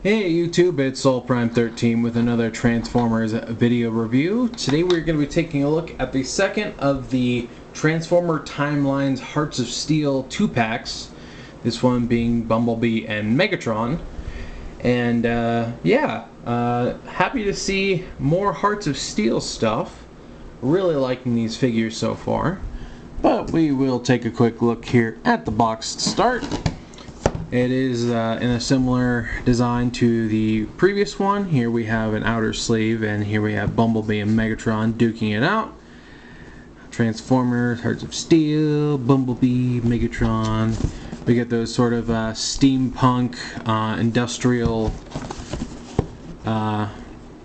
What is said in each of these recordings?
Hey YouTube, it's SoulPrime13 with another Transformers video review. Today we're going to be taking a look at the second of the Transformer Timelines Hearts of Steel 2-packs. This one being Bumblebee and Megatron. And happy to see more Hearts of Steel stuff. Really liking these figures so far. But we will take a quick look here at the box to start. It is in a similar design to the previous one. Here we have an outer sleeve, and here we have Bumblebee and Megatron duking it out. Transformers, Hearts of Steel, Bumblebee, Megatron. We get those sort of steampunk, industrial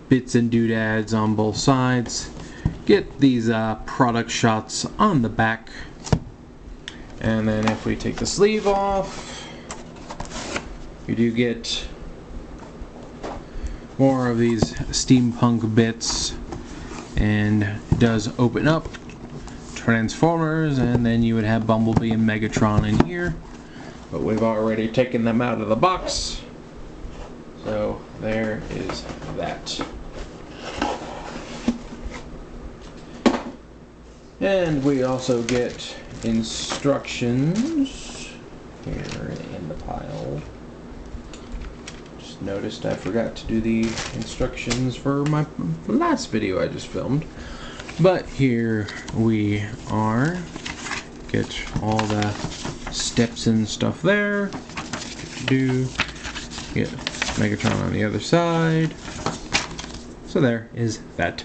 bits and doodads on both sides. Get these product shots on the back. And then if we take the sleeve off, you do get more of these steampunk bits, and it does open up Transformers, and then you would have Bumblebee and Megatron in here, but we've already taken them out of the box, so there is that. And we also get instructions here in the pile. Noticed I forgot to do the instructions for my last video I just filmed, but here we are. Get all the steps and stuff there. Get Megatron on the other side. So there is that.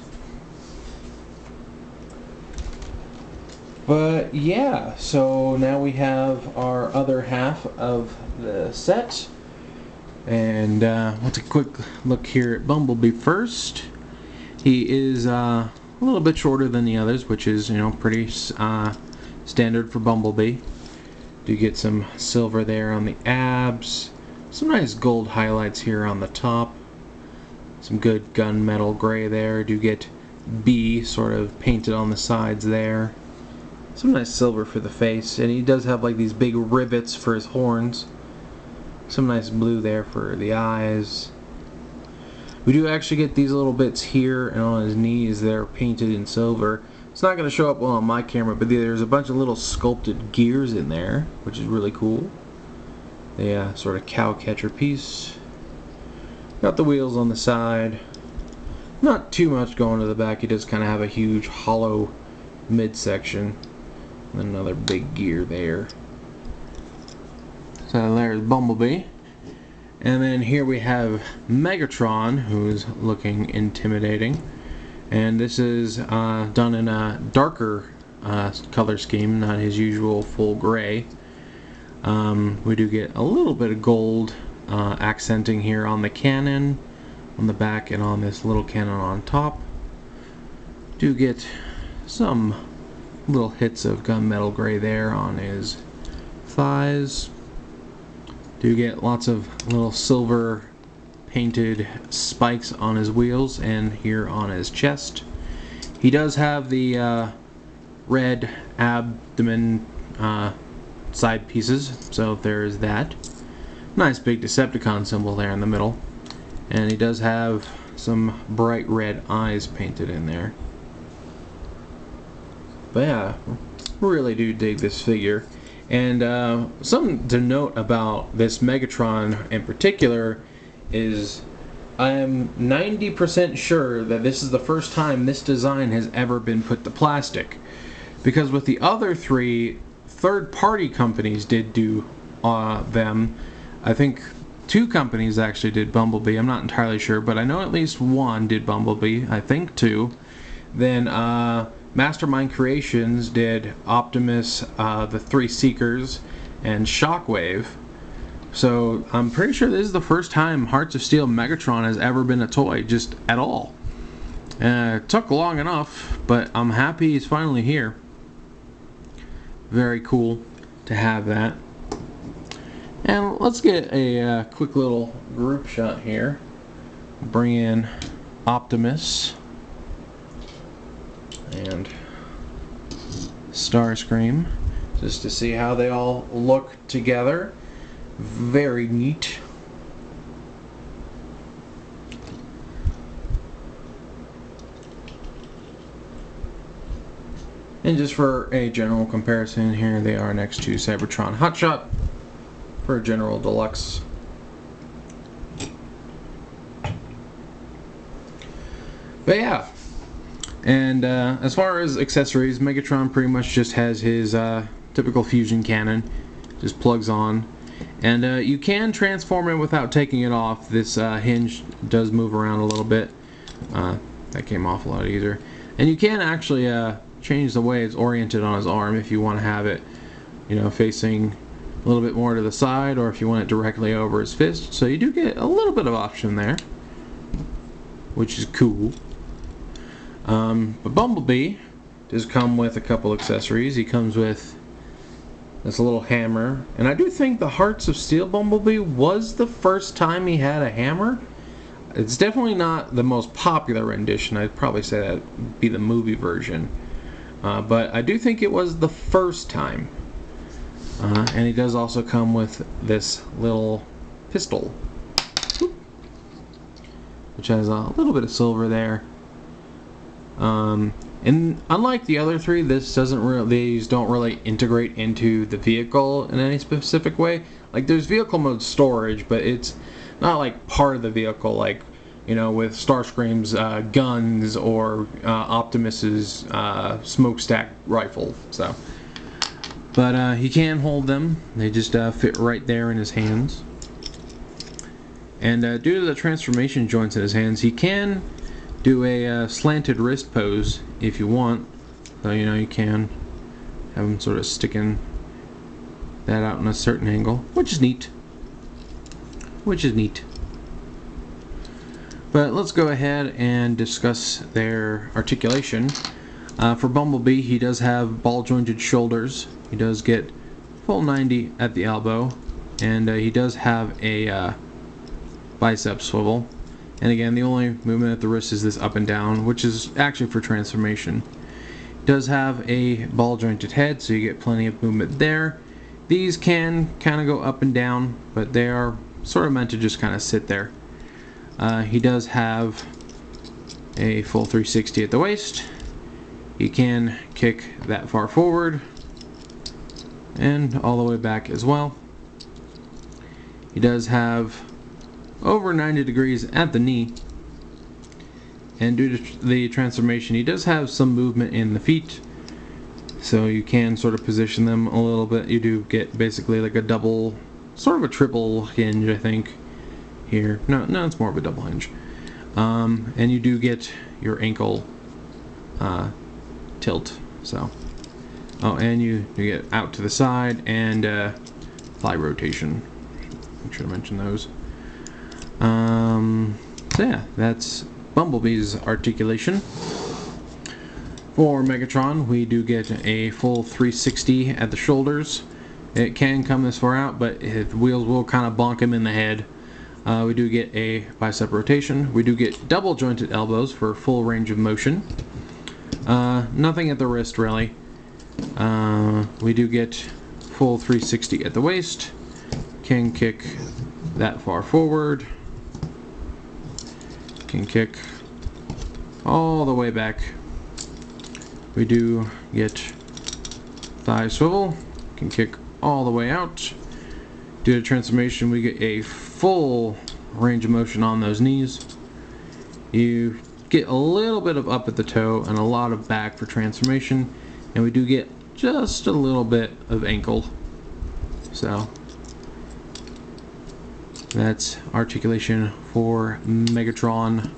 But yeah, so now we have our other half of the set. And let's take a quick look here at Bumblebee first. He is a little bit shorter than the others, which is, you know, pretty standard for Bumblebee. Do get some silver there on the abs, some nice gold highlights here on the top, some good gunmetal gray there. Do get B sort of painted on the sides there. Some nice silver for the face, and he does have like these big rivets for his horns. Some nice blue there for the eyes. We do actually get these little bits here and on his knees. They're painted in silver. It's not going to show up well on my camera, but there's a bunch of little sculpted gears in there, which is really cool. The sort of cow catcher piece. Got the wheels on the side. Not too much going to the back. He does kind of have a huge hollow midsection. Another big gear there. So there's Bumblebee. And then here we have Megatron, who's looking intimidating. And this is done in a darker color scheme, not his usual full gray. We do get a little bit of gold accenting here on the cannon, on the back, and on this little cannon on top. Do get some little hits of gunmetal gray there on his thighs. Do get lots of little silver painted spikes on his wheels and here on his chest. He does have the red abdomen side pieces, so there is that. Nice big Decepticon symbol there in the middle. And he does have some bright red eyes painted in there. But yeah, really do dig this figure. And something to note about this Megatron in particular is I am 90% sure that this is the first time this design has ever been put to plastic. Because with the other three, third-party companies did do them. I think 2 companies actually did Bumblebee. I'm not entirely sure, but I know at least 1 did Bumblebee. I think 2. Then Mastermind Creations did Optimus, the 3 Seekers, and Shockwave. So I'm pretty sure this is the first time Hearts of Steel Megatron has ever been a toy, just at all. It took long enough, but I'm happy he's finally here. Very cool to have that. And let's get a quick little group shot here. Bring in Optimus and Starscream, just to see how they all look together. Very neat. And just for a general comparison, here they are next to Cybertron Hotshot for a general deluxe. But yeah, and as far as accessories, Megatron pretty much just has his typical fusion cannon, just plugs on, and you can transform it without taking it off. This hinge does move around a little bit. That came off a lot easier, and you can actually change the way it's oriented on his arm if you want to have it, you know, facing a little bit more to the side, or if you want it directly over his fist. So you do get a little bit of option there, which is cool. But Bumblebee does come with a couple accessories. He comes with this little hammer, and I do think the Hearts of Steel Bumblebee was the first time he had a hammer. It's definitely not the most popular rendition. I'd probably say that would be the movie version. But I do think it was the first time. And he does also come with this little pistol, which has a little bit of silver there. And unlike the other three, these don't really integrate into the vehicle in any specific way. Like, there's vehicle mode storage, but it's not like part of the vehicle, like, you know, with Starscream's guns or Optimus's smokestack rifle. So, but he can hold them. They just fit right there in his hands. And due to the transformation joints in his hands, he can do a slanted wrist pose if you want. So, you know, you can have him sort of sticking that out in a certain angle, which is neat. But let's go ahead and discuss their articulation. For Bumblebee, he does have ball jointed shoulders. He does get full 90 at the elbow, and he does have a bicep swivel. And again, the only movement at the wrist is this up and down, which is actually for transformation. It does have a ball jointed head, so you get plenty of movement there. These can kind of go up and down, but they are sort of meant to just kind of sit there. He does have a full 360 at the waist. He can kick that far forward and all the way back as well. He does have over 90 degrees at the knee, and due to the transformation, he does have some movement in the feet, so you can sort of position them a little bit. You do get basically like a double, sort of a triple hinge, I think, here. No, it's more of a double hinge. And you do get your ankle tilt. So, oh, and you get out to the side and thigh rotation. Make sure to mention those. So yeah, that's Bumblebee's articulation. For Megatron, we do get a full 360 at the shoulders. It can come this far out, but the wheels will kind of bonk him in the head. We do get a bicep rotation. We do get double jointed elbows for full range of motion. Nothing at the wrist, really. We do get full 360 at the waist. Can kick that far forward. Can kick all the way back. We do get thigh swivel. Can kick all the way out. Due to transformation, we get a full range of motion on those knees. You get a little bit of up at the toe and a lot of back for transformation, and we do get just a little bit of ankle. So that's articulation for Megatron.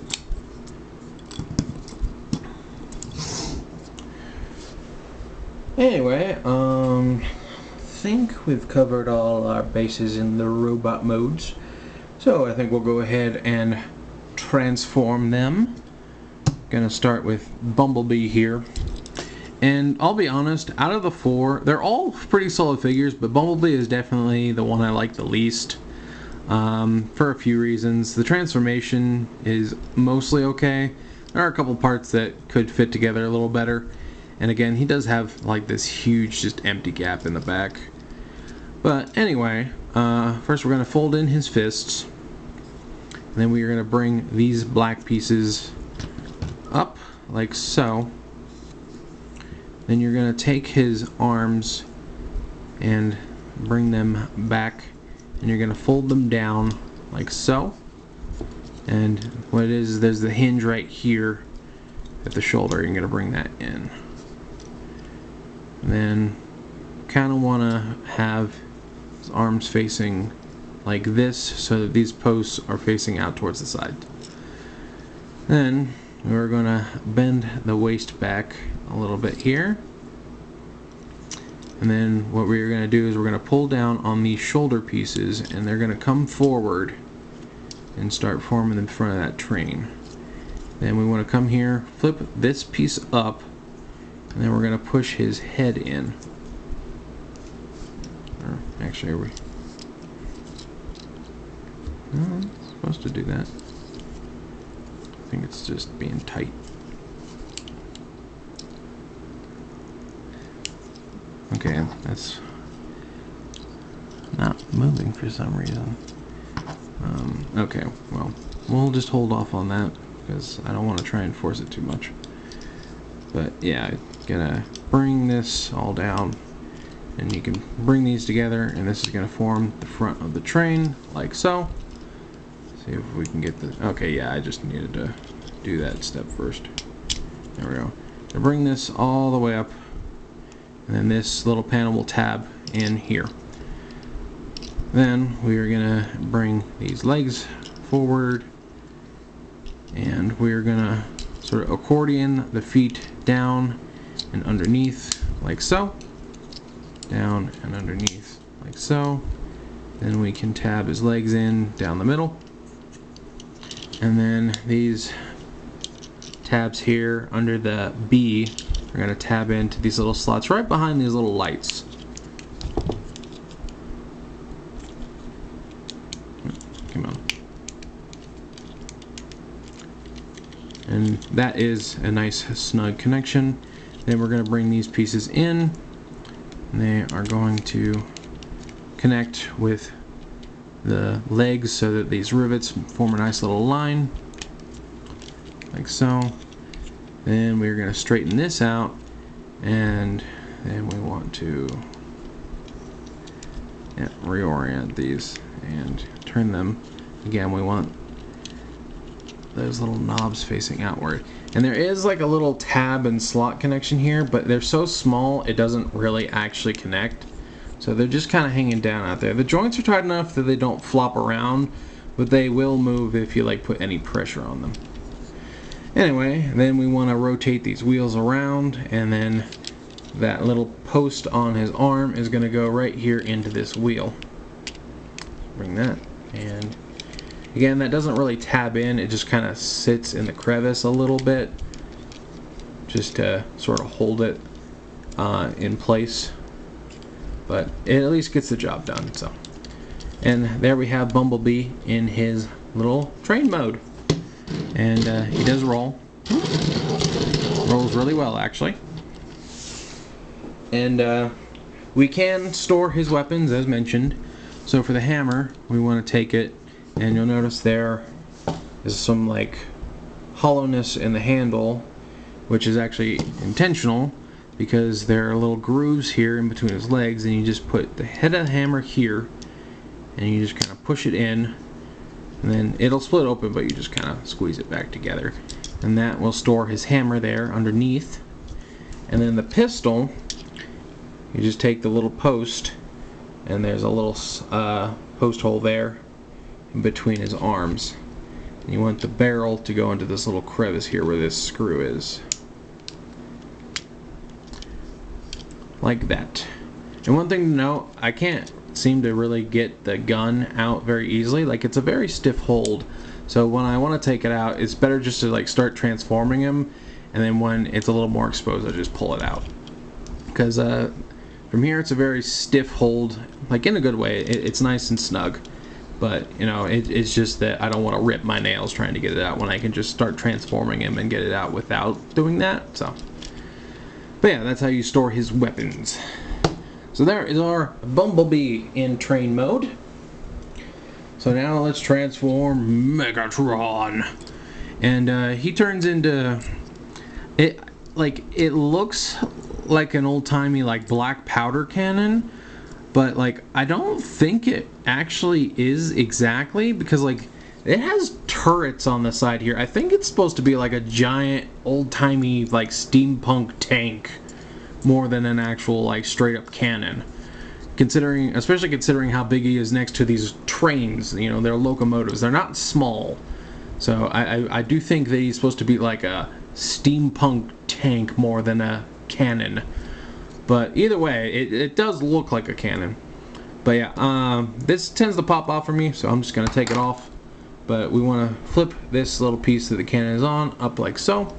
Anyway, I think we've covered all our bases in the robot modes. So I think we'll go ahead and transform them. Gonna start with Bumblebee here. And I'll be honest, out of the four, they're all pretty solid figures, but Bumblebee is definitely the one I like the least. For a few reasons. The transformation is mostly okay. There are a couple parts that could fit together a little better. And again, he does have like this huge just empty gap in the back. But anyway, first we're going to fold in his fists. And then we are going to bring these black pieces up like so. Then you're going to take his arms and bring them back, and you're going to fold them down like so. And what it is, there's the hinge right here at the shoulder. You're going to bring that in. And then kind of want to have his arms facing like this so that these posts are facing out towards the side. Then we're going to bend the waist back a little bit here. And then what we're going to do is we're going to pull down on these shoulder pieces, and they're going to come forward and start forming in front of that train. Then we want to come here, flip this piece up, and then we're going to push his head in. Or actually, are we? No, it's supposed to do that. I think it's just being tight. Okay, that's not moving for some reason. Okay, well, we'll just hold off on that because I don't want to try and force it too much. But yeah, I'm gonna bring this all down, and you can bring these together, and this is gonna form the front of the train like so. See if we can get the. Okay, yeah, I just needed to do that step first. There we go. So bring this all the way up, and then this little panel will tab in here. Then we are gonna bring these legs forward, and we're gonna sort of accordion the feet down and underneath like so, down and underneath like so. Then we can tab his legs in down the middle, and then these tabs here under the B are going to tab into these little slots right behind these little lights. Come on. And that is a nice snug connection. Then we're going to bring these pieces in, and they are going to connect with the legs so that these rivets form a nice little line like so. Then we're going to straighten this out, and then we want to reorient these and turn them. Again, we want those little knobs facing outward. And there is like a little tab and slot connection here, but they're so small it doesn't really actually connect. So they're just kind of hanging down out there. The joints are tight enough that they don't flop around, but they will move if you like put any pressure on them. Anyway, then we want to rotate these wheels around, and then that little post on his arm is going to go right here into this wheel. Bring that, and again, that doesn't really tab in, it just kind of sits in the crevice a little bit just to sort of hold it in place, but it at least gets the job done. So, and there we have Bumblebee in his little train mode. And he does roll. Rolls really well, actually. And we can store his weapons, as mentioned. So for the hammer, we want to take it, and you'll notice there is some like hollowness in the handle, which is actually intentional because there are little grooves here in between his legs, and you just put the head of the hammer here, and you just kind of push it in. And then it'll split open, but you just kind of squeeze it back together. And that will store his hammer there underneath. And then the pistol, you just take the little post, and there's a little post hole there in between his arms. And you want the barrel to go into this little crevice here where this screw is. Like that. And one thing to note, I can't seem to really get the gun out very easily. Like, it's a very stiff hold, so when I want to take it out, it's better just to like start transforming him, and then when it's a little more exposed, I just pull it out, because from here it's a very stiff hold, like in a good way. It's nice and snug, but you know, it's just that I don't want to rip my nails trying to get it out when I can just start transforming him and get it out without doing that. So, but yeah, that's how you store his weapons. So there is our Bumblebee in train mode. So now let's transform Megatron. And he turns into... It looks like an old-timey like black powder cannon, but like I don't think it actually is exactly, because like it has turrets on the side here. I think it's supposed to be like a giant old-timey like steampunk tank more than an actual like straight-up cannon. Especially considering how big he is next to these trains, you know, they're locomotives. They're not small. So I do think that he's supposed to be like a steampunk tank more than a cannon. But either way, it does look like a cannon. But yeah, this tends to pop off for me, so I'm just going to take it off. But we want to flip this little piece that the cannon is on up like so.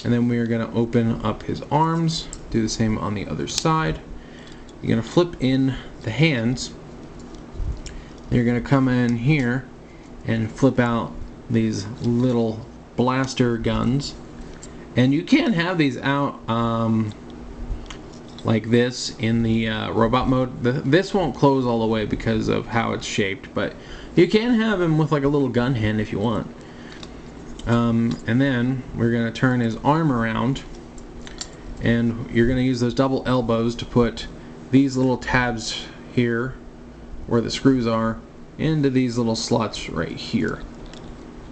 And then we are going to open up his arms. Do the same on the other side. You're going to flip in the hands. You're going to come in here and flip out these little blaster guns. And you can have these out like this in the robot mode. This won't close all the way because of how it's shaped, but you can have him with like a little gun hand if you want. And then we're going to turn his arm around, and you're going to use those double elbows to put these little tabs here where the screws are into these little slots right here.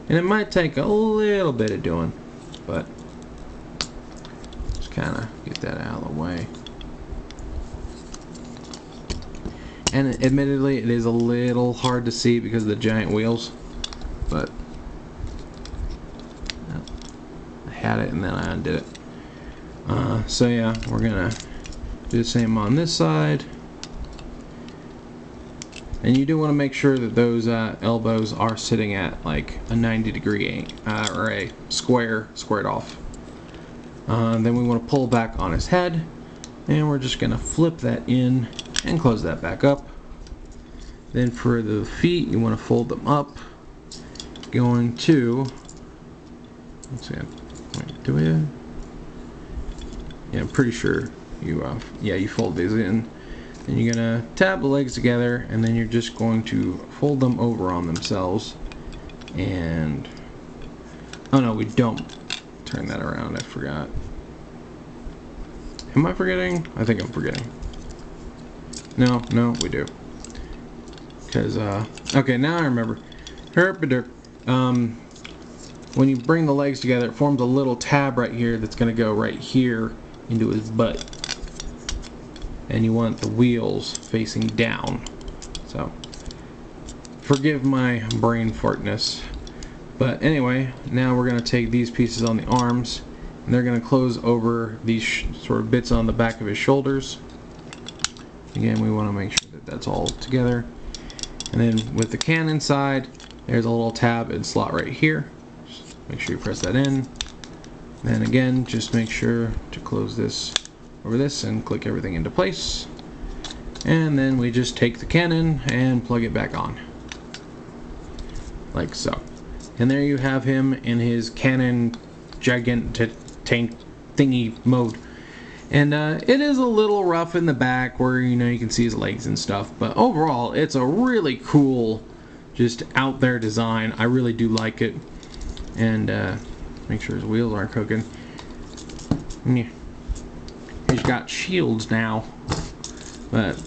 And it might take a little bit of doing, but just kind of get that out of the way. And admittedly, it is a little hard to see because of the giant wheels, but I had it and then I undid it. So yeah, we're gonna do the same on this side. And you do want to make sure that those elbows are sitting at like a 90-degree or a squared off. Then we want to pull back on his head, and we're just going to flip that in and close that back up. Then for the feet, you want to fold them up. Going to, let's see, wait, do we? Yeah, I'm pretty sure you you fold these in. And you're gonna tap the legs together, and then you're just going to fold them over on themselves. And oh no, we don't turn that around. I forgot. Am I forgetting? I think I'm forgetting. No, we do. Because okay, now I remember. When you bring the legs together, it forms a little tab right here that's gonna go right here into his butt. And you want the wheels facing down. So forgive my brain fartness. But anyway, now we're going to take these pieces on the arms, and they're going to close over these sort of bits on the back of his shoulders. Again, we want to make sure that that's all together. And then with the cannon side, there's a little tab and slot right here. Just make sure you press that in. Then again, just make sure to close this over this and click everything into place. And then we just take the cannon and plug it back on. Like so. And there you have him in his cannon gigantic tank thingy mode. And it is a little rough in the back where, you know, you can see his legs and stuff. But overall, it's a really cool, just out there design. I really do like it. And make sure his wheels aren't cooking. Yeah. He's got shields now. But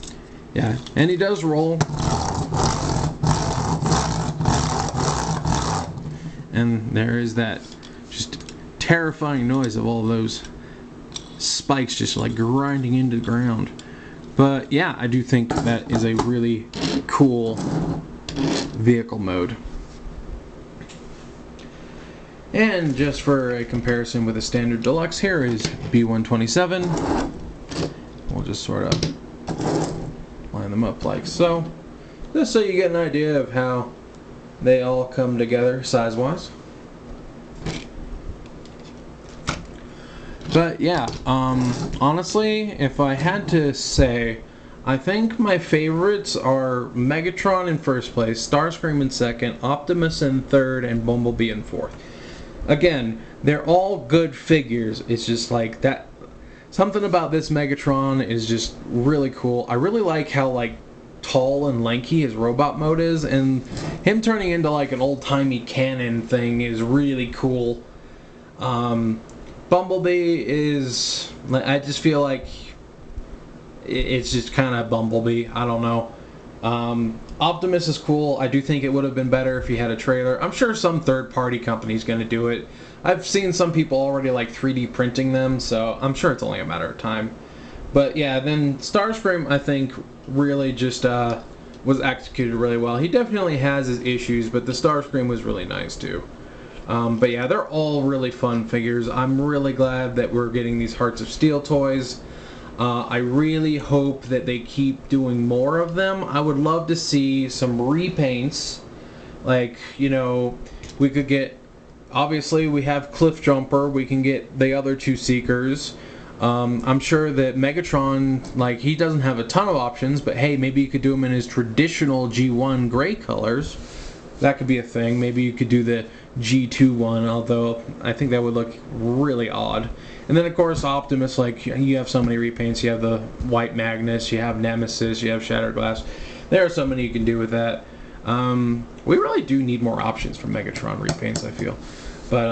yeah, and he does roll. And there is that just terrifying noise of all those spikes just like grinding into the ground. But yeah, I do think that is a really cool vehicle mode. And just for a comparison with a standard deluxe, here is B127. We'll just sort of line them up like so. Just so you get an idea of how they all come together size-wise. But yeah, honestly, if I had to say, I think my favorites are Megatron in first place, Starscream in second, Optimus in third, and Bumblebee in fourth. Again, they're all good figures. It's just like that. Something about this Megatron is just really cool. I really like how like tall and lanky his robot mode is, and him turning into like an old-timey cannon thing is really cool. Bumblebee is, I just feel like it's just kind of Bumblebee. I don't know. Optimus is cool. I do think it would have been better if he had a trailer. I'm sure some third-party company's going to do it. I've seen some people already like 3D printing them, so I'm sure it's only a matter of time. But yeah, then Starscream, I think, really just was executed really well. He definitely has his issues, but the Starscream was really nice too. But yeah, they're all really fun figures. I'm really glad that we're getting these Hearts of Steel toys. I really hope that they keep doing more of them. I would love to see some repaints. Like, you know, we could get, obviously we have Cliff Jumper, we can get the other two Seekers. I'm sure that Megatron, like, he doesn't have a ton of options, but hey, maybe you could do him in his traditional G1 gray colors. That could be a thing. Maybe you could do the G2 one, although I think that would look really odd. And then, of course, Optimus, like, you have so many repaints. You have the White Magnus, you have Nemesis, you have Shattered Glass. There are so many you can do with that. We really do need more options for Megatron repaints, I feel. But,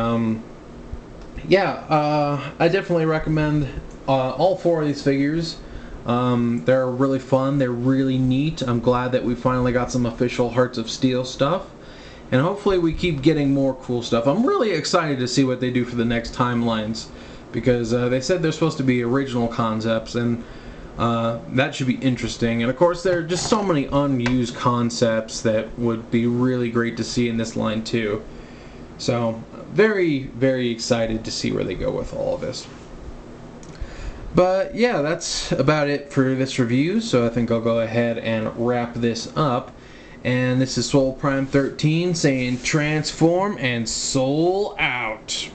yeah, I definitely recommend all four of these figures. They're really fun. They're really neat. I'm glad that we finally got some official Hearts of Steel stuff. And hopefully we keep getting more cool stuff. I'm really excited to see what they do for the next timelines, because they said they're supposed to be original concepts, and that should be interesting. And of course, there are just so many unused concepts that would be really great to see in this line too. So, very, very excited to see where they go with all of this. But yeah, that's about it for this review, so I think I'll go ahead and wrap this up. And this is Soul Prime 13 saying transform and soul out.